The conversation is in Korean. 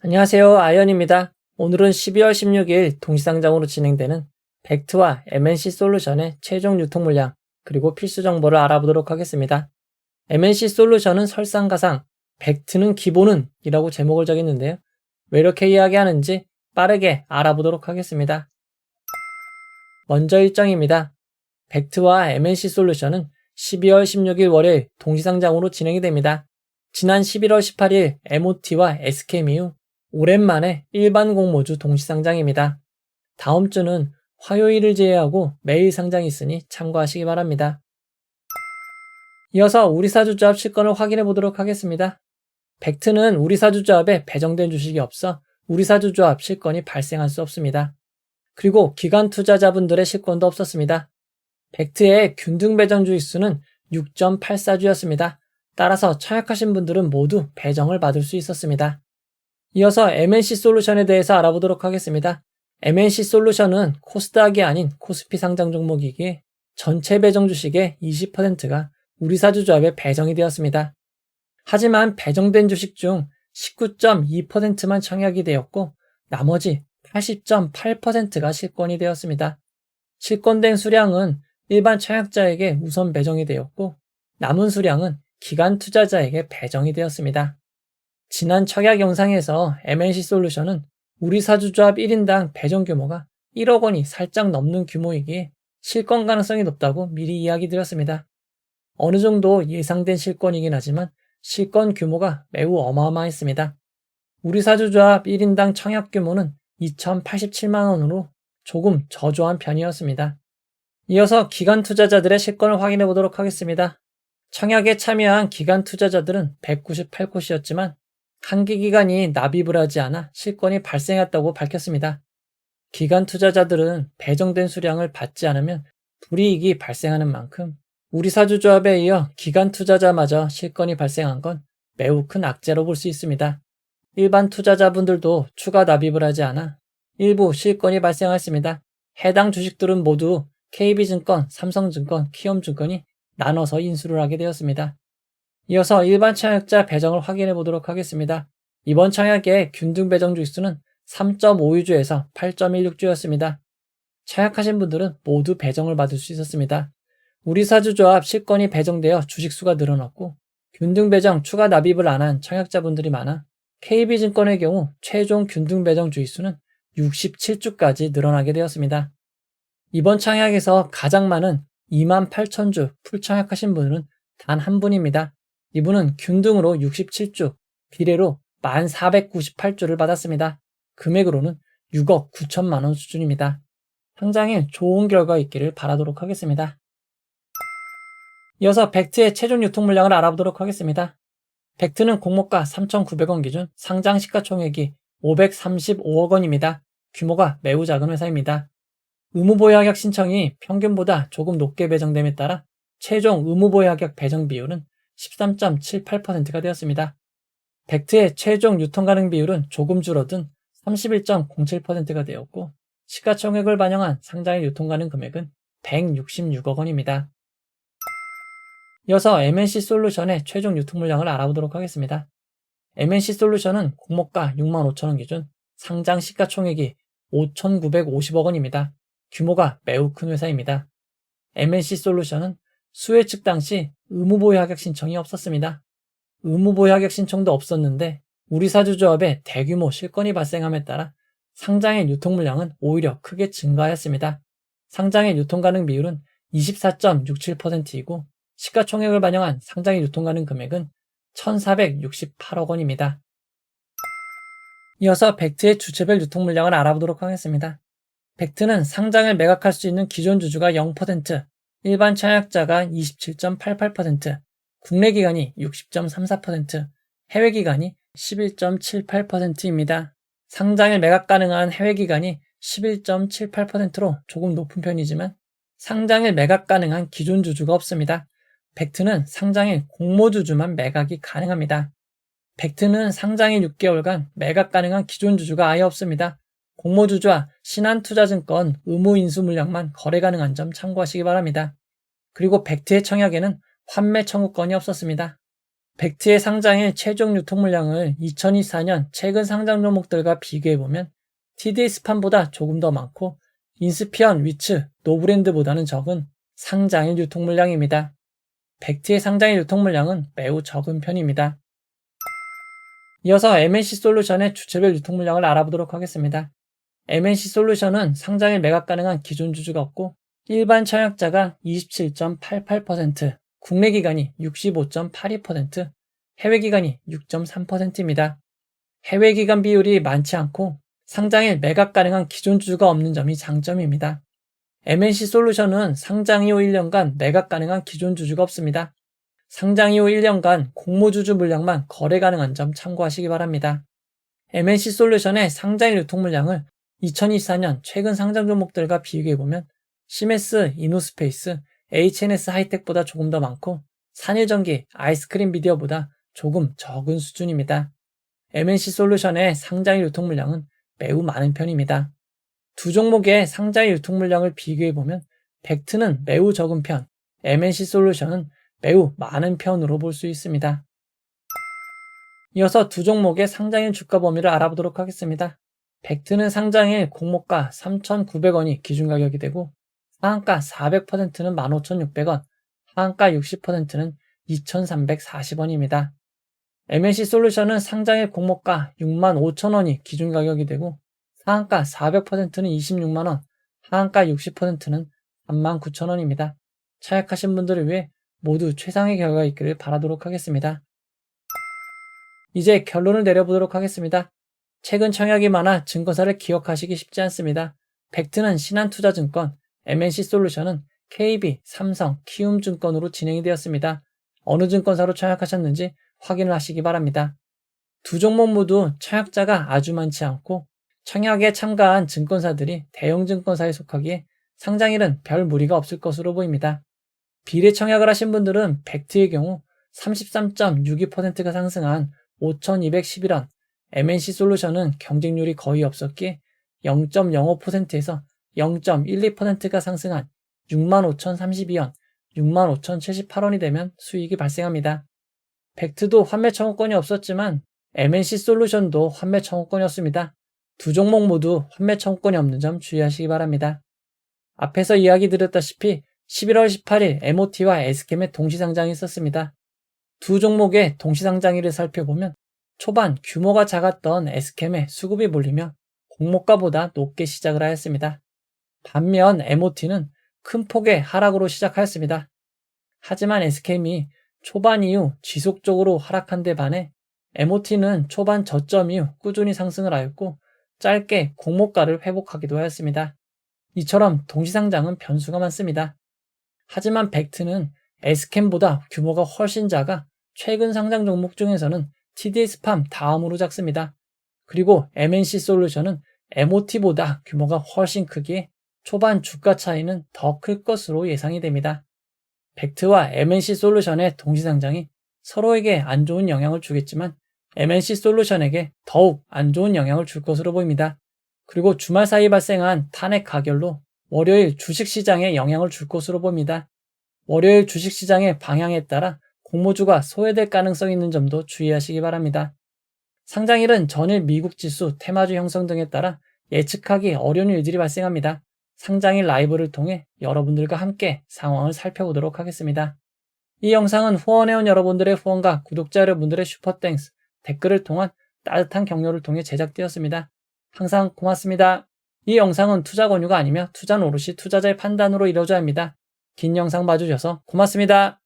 안녕하세요. 아이언입니다. 오늘은 12월 16일 동시상장으로 진행되는 벡트와 MNC 솔루션의 최종 유통 물량 그리고 필수 정보를 알아보도록 하겠습니다. MNC 솔루션은 설상가상, 벡트는 기본은 이라고 제목을 정했는데요. 왜 이렇게 이야기하는지 빠르게 알아보도록 하겠습니다. 먼저 일정입니다. 벡트와 MNC 솔루션은 12월 16일 월요일 동시상장으로 진행이 됩니다. 지난 11월 18일 MOT와 SKM 이후 오랜만에 일반 공모주 동시상장입니다. 다음 주는 화요일을 제외하고 매일 상장이 있으니 참고하시기 바랍니다. 이어서 우리사주조합 실권을 확인해 보도록 하겠습니다. 벡트는 우리사주조합에 배정된 주식이 없어 우리사주조합 실권이 발생할 수 없습니다. 그리고 기관 투자자분들의 실권도 없었습니다. 벡트의 균등 배정 주식수는 6.84주였습니다. 따라서 청약하신 분들은 모두 배정을 받을 수 있었습니다. 이어서 MNC 솔루션에 대해서 알아보도록 하겠습니다. MNC 솔루션은 코스닥이 아닌 코스피 상장 종목이기에 전체 배정 주식의 20%가 우리사주조합에 배정이 되었습니다. 하지만 배정된 주식 중 19.2%만 청약이 되었고 나머지 80.8%가 실권이 되었습니다. 실권된 수량은 일반 청약자에게 우선 배정이 되었고 남은 수량은 기관 투자자에게 배정이 되었습니다. 지난 청약 영상에서 MNC 솔루션은 우리사주조합 1인당 배정 규모가 1억 원이 살짝 넘는 규모이기에 실권 가능성이 높다고 미리 이야기 드렸습니다. 어느 정도 예상된 실권이긴 하지만 실권 규모가 매우 어마어마했습니다. 우리사주조합 1인당 청약 규모는 2,087만 원으로 조금 저조한 편이었습니다. 이어서 기관 투자자들의 실권을 확인해 보도록 하겠습니다. 청약에 참여한 기관 투자자들은 198곳이었지만 한기 기관이 납입을 하지 않아 실권이 발생했다고 밝혔습니다. 기관 투자자들은 배정된 수량을 받지 않으면 불이익이 발생하는 만큼 우리사주조합에 이어 기관 투자자마저 실권이 발생한 건 매우 큰 악재로 볼 수 있습니다. 일반 투자자분들도 추가 납입을 하지 않아 일부 실권이 발생했습니다. 해당 주식들은 모두 KB증권, 삼성증권, 키움증권이 나눠서 인수를 하게 되었습니다. 이어서 일반 청약자 배정을 확인해 보도록 하겠습니다. 이번 청약의 균등 배정 주식수는 3.52주에서 8.16주였습니다. 청약하신 분들은 모두 배정을 받을 수 있었습니다. 우리사주조합 실권이 배정되어 주식수가 늘어났고 균등 배정 추가 납입을 안 한 청약자분들이 많아 KB증권의 경우 최종 균등 배정 주식수는 67주까지 늘어나게 되었습니다. 이번 청약에서 가장 많은 28,000주 풀청약하신 분은 단 한 분입니다. 이분은 균등으로 67주, 비례로 1498주를 받았습니다. 금액으로는 6억 9천만 원 수준입니다. 상장에 좋은 결과 있기를 바라도록 하겠습니다. 이어서 벡트의 최종 유통 물량을 알아보도록 하겠습니다. 벡트는 공모가 3,900원 기준 상장 시가총액이 535억 원입니다. 규모가 매우 작은 회사입니다. 의무보유 하격 신청이 평균보다 조금 높게 배정됨에 따라 최종 의무보유 하격 배정 비율은 13.78%가 되었습니다. 벡트의 최종 유통 가능 비율은 조금 줄어든 31.07%가 되었고 시가총액을 반영한 상장의 유통 가능 금액은 166억 원입니다. 이어서 MNC 솔루션의 최종 유통 물량을 알아보도록 하겠습니다. MNC 솔루션은 공모가 65,000원 기준 상장 시가총액이 5,950억 원입니다. 규모가 매우 큰 회사입니다. MNC 솔루션은 수혜 측 당시 의무보유 하격 신청이 없었습니다. 의무보유 하격 신청도 없었는데 우리사주조합에 대규모 실권이 발생함에 따라 상장의 유통 물량은 오히려 크게 증가하였습니다. 상장의 유통 가능 비율은 24.67%이고 시가총액을 반영한 상장의 유통 가능 금액은 1,468억 원입니다. 이어서 벡트의 주체별 유통 물량을 알아보도록 하겠습니다. 벡트는 상장을 매각할 수 있는 기존 주주가 0%, 일반 청약자가 27.88%, 국내 기관이 60.34%, 해외 기관이 11.78%입니다. 상장을 매각 가능한 해외 기관이 11.78%로 조금 높은 편이지만 상장을 매각 가능한 기존 주주가 없습니다. 벡트는 상장일 공모주주만 매각이 가능합니다. 벡트는 상장일 6개월간 매각 가능한 기존 주주가 아예 없습니다. 공모주주와 신한투자증권 의무인수 물량만 거래 가능한 점 참고하시기 바랍니다. 그리고 벡트의 청약에는 환매 청구권이 없었습니다. 벡트의 상장일 최종 유통 물량을 2024년 최근 상장 종목들과 비교해보면 TDS판보다 조금 더 많고 인스피언, 위츠, 노브랜드보다는 적은 상장일 유통 물량입니다. 벡트의 상장일 유통 물량은 매우 적은 편입니다. 이어서 MNC 솔루션의 주체별 유통 물량을 알아보도록 하겠습니다. MNC 솔루션은 상장일 매각 가능한 기존 주주가 없고 일반 청약자가 27.88%, 국내 기관이 65.82%, 해외 기관이 6.3%입니다. 해외 기관 비율이 많지 않고 상장일 매각 가능한 기존 주주가 없는 점이 장점입니다. MNC 솔루션은 상장 이후 1년간 매각 가능한 기존 주주가 없습니다. 상장 이후 1년간 공모주주 물량만 거래 가능한 점 참고하시기 바랍니다. MNC 솔루션의 상장일 유통 물량을 2024년 최근 상장 종목들과 비교해보면 시메스, 이노스페이스, HNS 하이텍보다 조금 더 많고 산일전기, 아이스크림 미디어보다 조금 적은 수준입니다. MNC 솔루션의 상장일 유통 물량은 매우 많은 편입니다. 두 종목의 상장일 유통 물량을 비교해보면 벡트는 매우 적은 편, MNC 솔루션은 매우 많은 편으로 볼 수 있습니다. 이어서 두 종목의 상장일 주가 범위를 알아보도록 하겠습니다. 벡트는 상장일 공모가 3,900원이 기준 가격이 되고 상한가 400%는 15,600원, 하한가 60%는 2,340원입니다. MNC 솔루션은 상장일 공모가 65,000원이 기준 가격이 되고 상한가 400%는 26만원, 하한가 60%는 39,000원입니다. 차약하신 분들을 위해 모두 최상의 결과가 있기를 바라도록 하겠습니다. 이제 결론을 내려보도록 하겠습니다. 최근 청약이 많아 증권사를 기억하시기 쉽지 않습니다. 벡트는 신한투자증권, MNC 솔루션은 KB, 삼성, 키움증권으로 진행이 되었습니다. 어느 증권사로 청약하셨는지 확인을 하시기 바랍니다. 두 종목 모두 청약자가 아주 많지 않고 청약에 참가한 증권사들이 대형 증권사에 속하기에 상장일은 별 무리가 없을 것으로 보입니다. 비례 청약을 하신 분들은 벡트의 경우 33.62%가 상승한 5,211원, MNC 솔루션은 경쟁률이 거의 없었기에 0.05%에서 0.12%가 상승한 65,032원, 65,078원이 되면 수익이 발생합니다. 벡트도 환매 청구권이 없었지만 MNC 솔루션도 환매 청구권이었습니다. 두 종목 모두 환매 청구권이 없는 점 주의하시기 바랍니다. 앞에서 이야기 드렸다시피 11월 18일 MOT와 S캠의 동시상장이 있었습니다. 두 종목의 동시상장일을 살펴보면 초반 규모가 작았던 S캠의 수급이 몰리며 공모가보다 높게 시작을 하였습니다. 반면 MOT는 큰 폭의 하락으로 시작하였습니다. 하지만 S캠이 초반 이후 지속적으로 하락한 데 반해 MOT는 초반 저점 이후 꾸준히 상승을 하였고 짧게 공모가를 회복하기도 하였습니다. 이처럼 동시상장은 변수가 많습니다. 하지만 벡트는 S캠보다 규모가 훨씬 작아 최근 상장 종목 중에서는 TDS팜 다음으로 작습니다. 그리고 MNC 솔루션은 MOT보다 규모가 훨씬 크기에 초반 주가 차이는 더 클 것으로 예상이 됩니다. 벡트와 MNC 솔루션의 동시상장이 서로에게 안 좋은 영향을 주겠지만 MNC 솔루션에게 더욱 안 좋은 영향을 줄 것으로 보입니다. 그리고 주말 사이 발생한 탄핵 가결로 월요일 주식시장에 영향을 줄 것으로 봅니다. 월요일 주식시장의 방향에 따라 공모주가 소외될 가능성이 있는 점도 주의하시기 바랍니다. 상장일은 전일 미국 지수, 테마주 형성 등에 따라 예측하기 어려운 일들이 발생합니다. 상장일 라이브를 통해 여러분들과 함께 상황을 살펴보도록 하겠습니다. 이 영상은 후원해온 여러분들의 후원과 구독자 여러분들의 슈퍼땡스, 댓글을 통한 따뜻한 격려를 통해 제작되었습니다. 항상 고맙습니다. 이 영상은 투자 권유가 아니며 투자는 오롯이 투자자의 판단으로 이루어져야 합니다. 긴 영상 봐주셔서 고맙습니다.